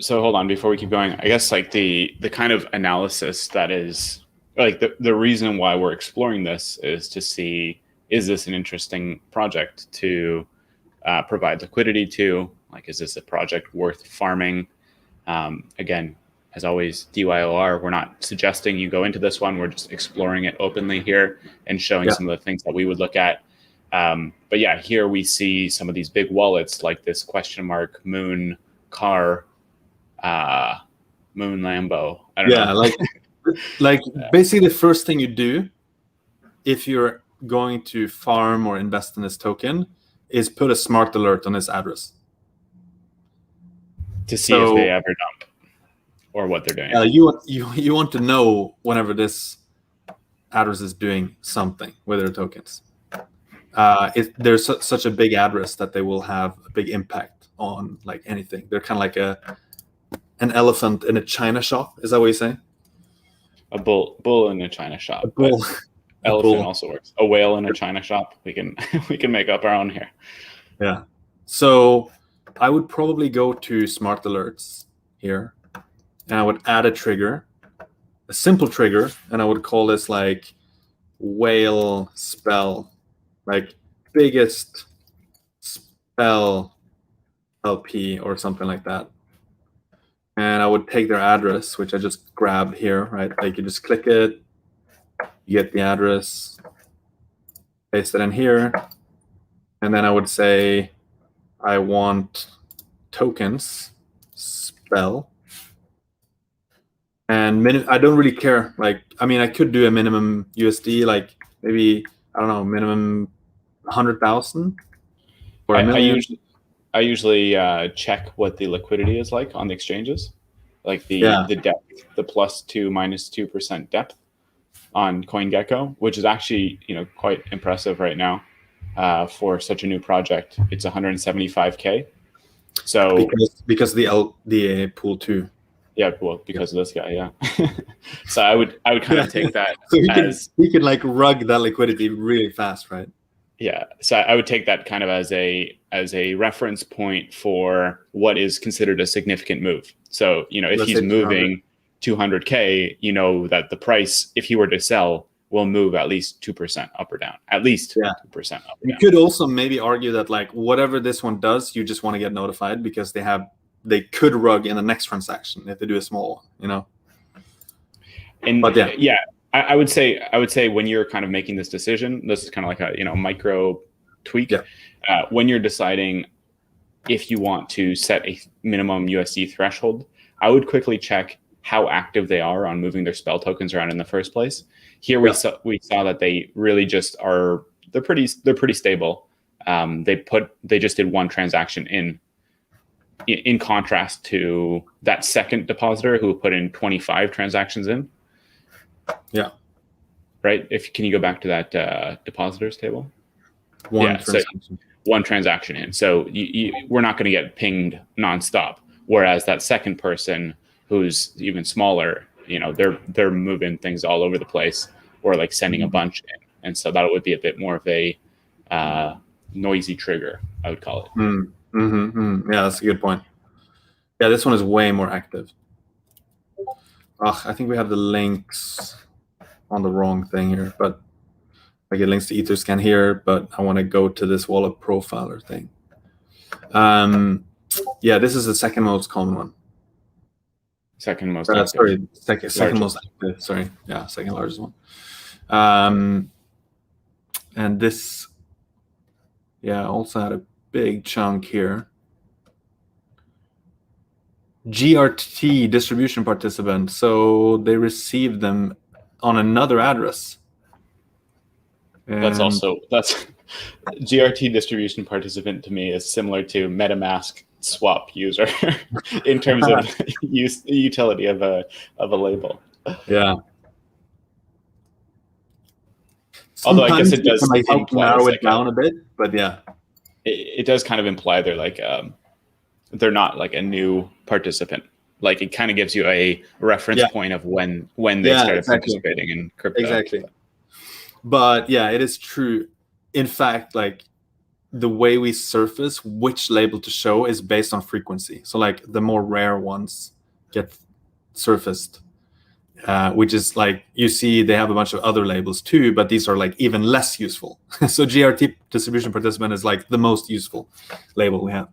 so hold on before we keep going. I guess like the kind of analysis that is like the reason why we're exploring this is to see, is this an interesting project to provide liquidity to? Like, is this a project worth farming? Again, as always, DYOR, we're not suggesting you go into this one. We're just exploring it openly here and showing some of the things that we would look at. But yeah, here we see some of these big wallets like this question mark Moon Car, Moon Lambo. I don't know. like basically the first thing you do if you're going to farm or invest in this token is put a smart alert on this address to see if they ever dump or what they're doing. You want to know whenever this address is doing something with their tokens. There's such a big address that they will have a big impact on like anything. They're kind of like an elephant in a china shop. Is that what you say? A bull in a china shop. A bull. Elephant also works. A whale in a china shop. We can make up our own here. Yeah. So I would probably go to smart alerts here, and I would add a trigger, a simple trigger, and I would call this like whale spell, like biggest spell LP or something like that. And I would take their address, which I just grabbed here, right? Like you just click it, you get the address, paste it in here, and then I would say I want tokens spell. And I don't really care. Like, I mean, I could do a minimum USD, like maybe, I don't know, minimum 100,000 or a million. I usually check what the liquidity is like on the exchanges, like the depth, the +2 -2% depth on CoinGecko, which is actually quite impressive right now for such a new project. It's 175K. So because the pool 2. Yeah, well, because of this guy, yeah. So I would kind of take that so he can like rug that liquidity really fast, right? Yeah. So I would take that kind of as a reference point for what is considered a significant move. So, if he's moving 200K, that the price, if he were to sell, will move at least 2% up or down. At least 2% up or down. You could also maybe argue that like whatever this one does, you just want to get notified because they could rug in the next transaction if they do a small one, But yeah, I would say when you're kind of making this decision, this is kind of like a micro tweak. Yeah. When you're deciding if you want to set a minimum USD threshold, I would quickly check how active they are on moving their spell tokens around in the first place. Here we saw that they really just are. They're pretty stable. They just did one transaction in contrast to that second depositor who put in 25 transactions in. Yeah. right? Can you go back to that depositors table? One transaction. So one transaction in. So we're not going to get pinged nonstop. Whereas that second person who's even smaller, they're moving things all over the place, or like sending a bunch in. And so that would be a bit more of a noisy trigger, I would call it. Yeah, that's a good point. Yeah, this one is way more active. I think we have the links on the wrong thing here, but I get links to Etherscan here, but I want to go to this wallet profiler thing. Yeah, this is the second most common one. Second most active. Sorry, second most active. Sorry, yeah, second largest one. And this, yeah, also had a big chunk here. GRT distribution participant. So they received them on another address. And that's GRT distribution participant to me is similar to MetaMask swap user in terms of utility of a label. Yeah. Although I guess it does help narrow it down a bit, but yeah, it does kind of imply they're like they're not like a new participant. Like it kind of gives you a reference point of when they started participating in crypto. Exactly. But yeah, it is true. In fact, like the way we surface which label to show is based on frequency. So like the more rare ones get surfaced, which is like you see they have a bunch of other labels too, but these are like even less useful. So GRT distribution participant is like the most useful label we have.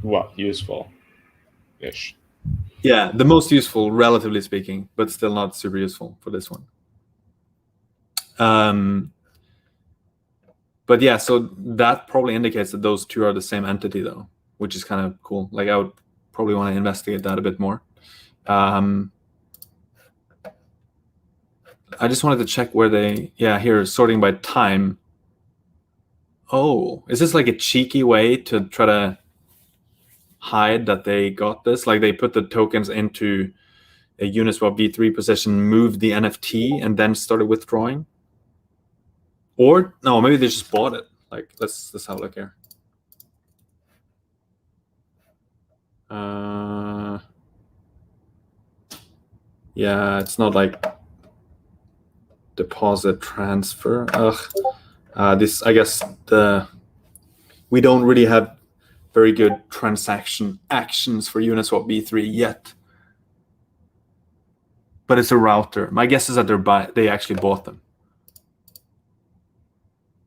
Well, useful-ish. Yeah, the most useful, relatively speaking, but still not super useful for this one. But yeah, so that probably indicates that those two are the same entity, though, which is kind of cool. Like I would probably want to investigate that a bit more. I just wanted to check where here, sorting by time. Oh, is this like a cheeky way to try to hide that they got this? Like they put the tokens into a Uniswap V3 position, moved the NFT, and then started withdrawing? Or no, maybe they just bought it. Like let's have a look here. Yeah, it's not like deposit transfer. This, I guess we don't really have very good transaction actions for Uniswap V3 yet. But it's a router. My guess is that they actually bought them.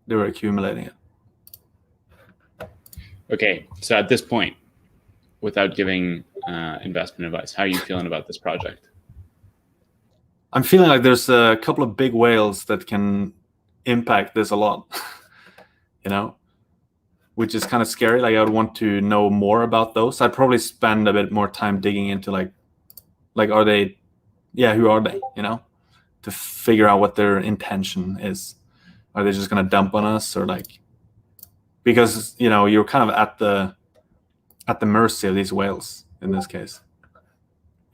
They were accumulating it. Okay, so at this point, without giving investment advice, how are you feeling about this project? I'm feeling like there's a couple of big whales that can impact this a lot, which is kind of scary. Like I would want to know more about those. I'd probably spend a bit more time digging into like are they, who are they, to figure out what their intention is. Are they just going to dump on us, or like, because you're kind of at the mercy of these whales in this case.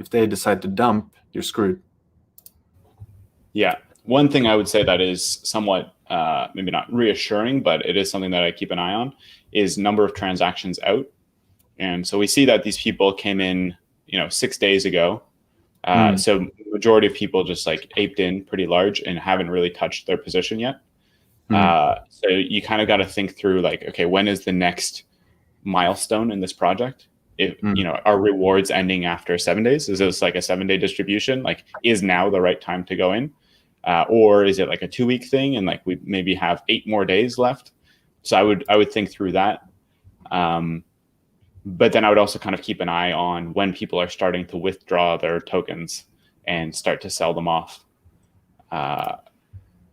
If they decide to dump, you're screwed. Yeah, one thing I would say that is somewhat maybe not reassuring, but it is something that I keep an eye on, is number of transactions out. And so we see that these people came in 6 days ago. So majority of people just like aped in pretty large and haven't really touched their position yet. So you kind of got to think through like, okay, when is the next milestone in this project? If are rewards ending after 7 days? Is this like a 7-day distribution? Like, is now the right time to go in? Or is it like a 2-week thing and like we maybe have 8 more days left? So I would think through that. But then I would also kind of keep an eye on when people are starting to withdraw their tokens and start to sell them off.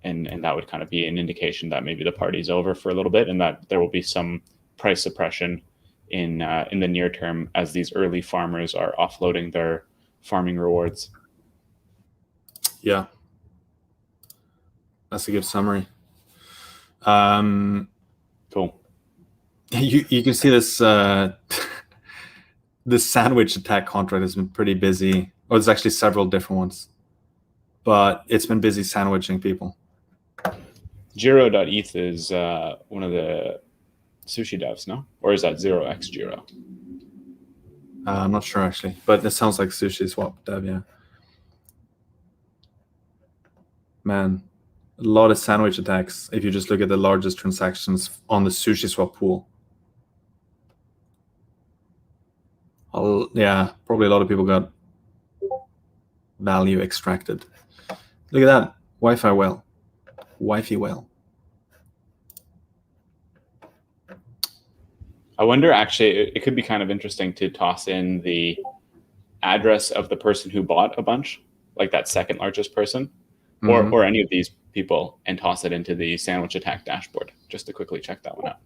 And that would kind of be an indication that maybe the party's over for a little bit and that there will be some price suppression in the near term as these early farmers are offloading their farming rewards. Yeah, that's a good summary. Cool. You can see this this sandwich attack contract has been pretty busy. Oh, there's actually several different ones. but it's been busy sandwiching people. Jiro.eth is one of the sushi devs, no? Or is that 0x Jiro? I'm not sure actually, but it sounds like Sushi Swap dev, yeah. Man, a lot of sandwich attacks if you just look at the largest transactions on the Sushi Swap pool. Yeah, probably a lot of people got value extracted. Look at that. Wi-Fi whale. Wi-Fi whale. I wonder, actually, it could be kind of interesting to toss in the address of the person who bought a bunch, like that second largest person, or any of these people, and toss it into the sandwich attack dashboard, just to quickly check that one out.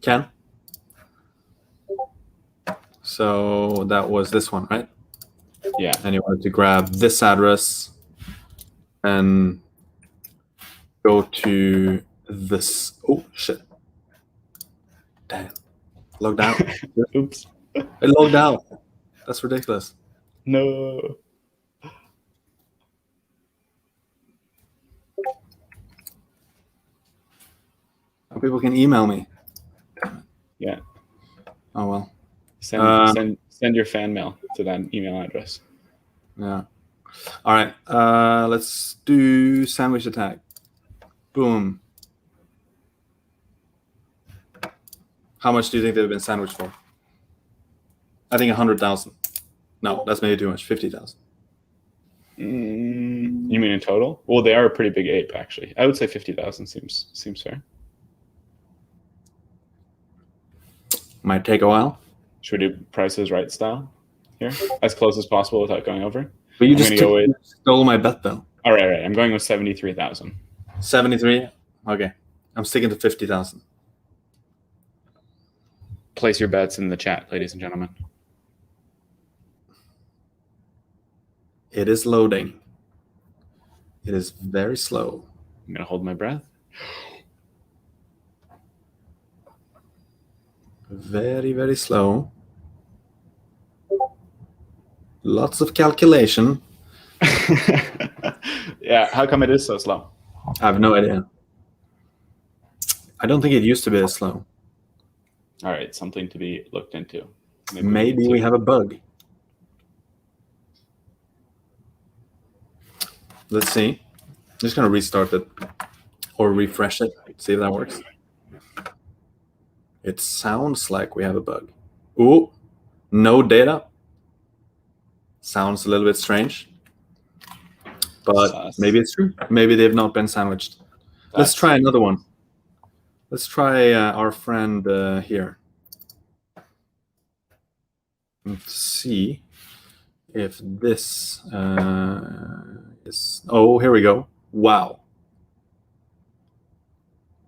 Can? So that was this one, right? Yeah. And you wanted to grab this address and go to this. Oh, shit. Damn. Logged out. Oops. I logged out. That's ridiculous. No. People can email me. Yeah. Oh, well. Send your fan mail to that email address. Yeah. All right. Let's do sandwich attack. Boom. How much do you think they've been sandwiched for? I think 100,000. No, that's maybe too much. 50,000. You mean in total? Well, they are a pretty big ape, actually. I would say 50,000 seems fair. Might take a while. Should we do prices right style here, as close as possible without going over? But you stole my bet, though. All right. I'm going with 73,000. 73. Okay, I'm sticking to 50,000. Place your bets in the chat, ladies and gentlemen. It is loading. It is very slow. I'm gonna hold my breath. Very, very slow. Lots of calculation. Yeah, how come it is so slow? I have no idea. I don't think it used to be this slow. All right, something to be looked into. Maybe we have a bug. Let's see. I'm just going to restart it or refresh it, see if that works. It sounds like we have a bug. Ooh, no data. Sounds a little bit strange. But maybe it's true. Maybe they've not been sandwiched. Let's try another one. Let's try our friend here. Let's see if this is... Oh, here we go. Wow.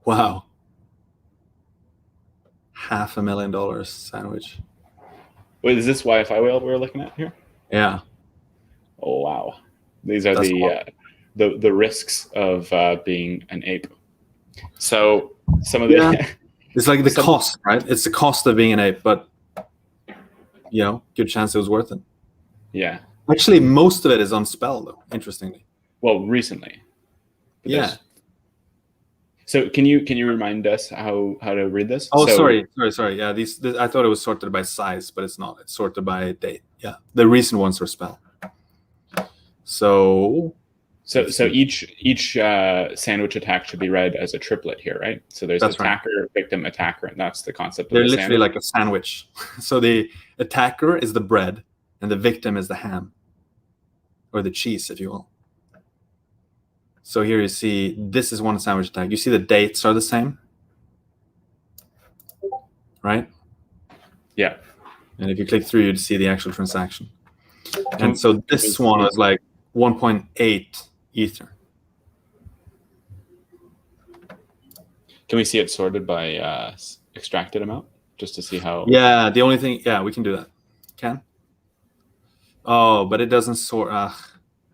Wow. $500,000 sandwich. Wait, is this Wi-Fi whale we're looking at here? Yeah. Oh, wow. These are the risks of being an ape. So some of the it's like the cost, right? It's the cost of being an ape, but you know, good chance it was worth it. Yeah. Actually, most of it is on spell, though. Interestingly. Well, recently. But yeah. So can you remind us how to read this? Oh, sorry. Yeah, these I thought it was sorted by size, but it's not. It's sorted by date. Yeah, the recent ones are spell. So each sandwich attack should be read as a triplet here, right? So there's attacker, right. Victim, attacker, and that's the concept. They're literally like a sandwich. So the attacker is the bread, and the victim is the ham, or the cheese, if you will. So here you see this is one sandwich attack. You see the dates are the same, right? Yeah. And if you click through, you'd see the actual transaction. And so this one is like 1.8 Ether. Can we see it sorted by extracted amount, just to see how? Yeah, the only thing, yeah, we can do that. Can? Oh, but it doesn't sort.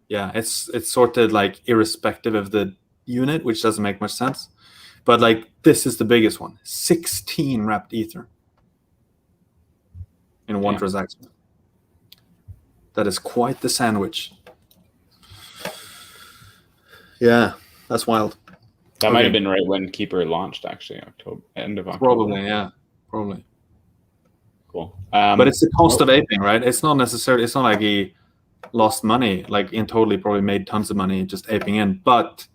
Yeah, it's sorted like irrespective of the unit, which doesn't make much sense. But like this is the biggest one, 16 wrapped Ether in one transaction. That is quite the sandwich. Yeah, that's wild. That might Okay. have been right when Keeper launched, actually, end of October. Probably, yeah, probably. Cool. But it's the cost of aping, right? It's not necessarily. It's not like he lost money, like in totally probably made tons of money just aping in, but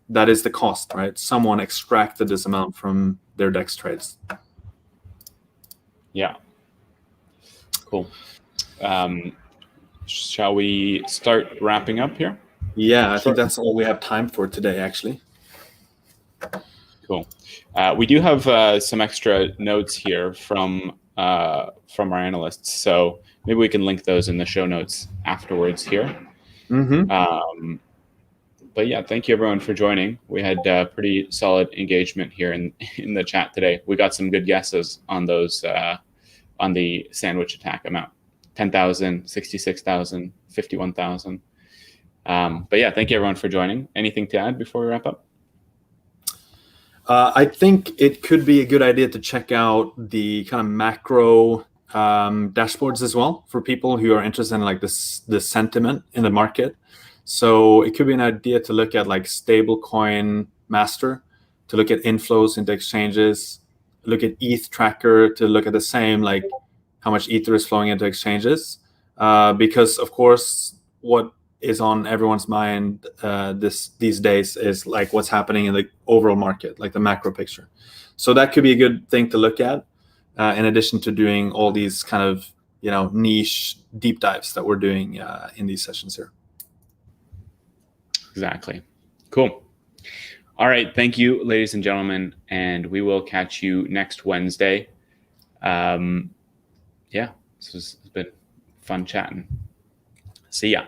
that is the cost, right? Someone extracted this amount from their DEX trades. Yeah. Cool. Shall we start wrapping up here? Yeah, I think that's all we have time for today, actually. Cool. We do have some extra notes here from our analysts, so maybe we can link those in the show notes afterwards here. Mm-hmm. But yeah, thank you everyone for joining. We had pretty solid engagement here in the chat today. We got some good guesses on those on the sandwich attack amount: 10,000, 66,000, 51,000. But yeah, thank you everyone for joining. Anything to add before we wrap up? I think it could be a good idea to check out the kind of macro dashboards as well for people who are interested in like the sentiment in the market. So it could be an idea to look at like stablecoin master, to look at inflows into exchanges, look at ETH tracker to look at the same, like how much Ether is flowing into exchanges. Because of course, what is on everyone's mind these days is like what's happening in the overall market, like the macro picture. So that could be a good thing to look at, in addition to doing all these kind of niche deep dives that we're doing in these sessions here. Exactly. Cool. All right. Thank you, ladies and gentlemen, and we will catch you next Wednesday. Yeah, it's been fun chatting. See ya.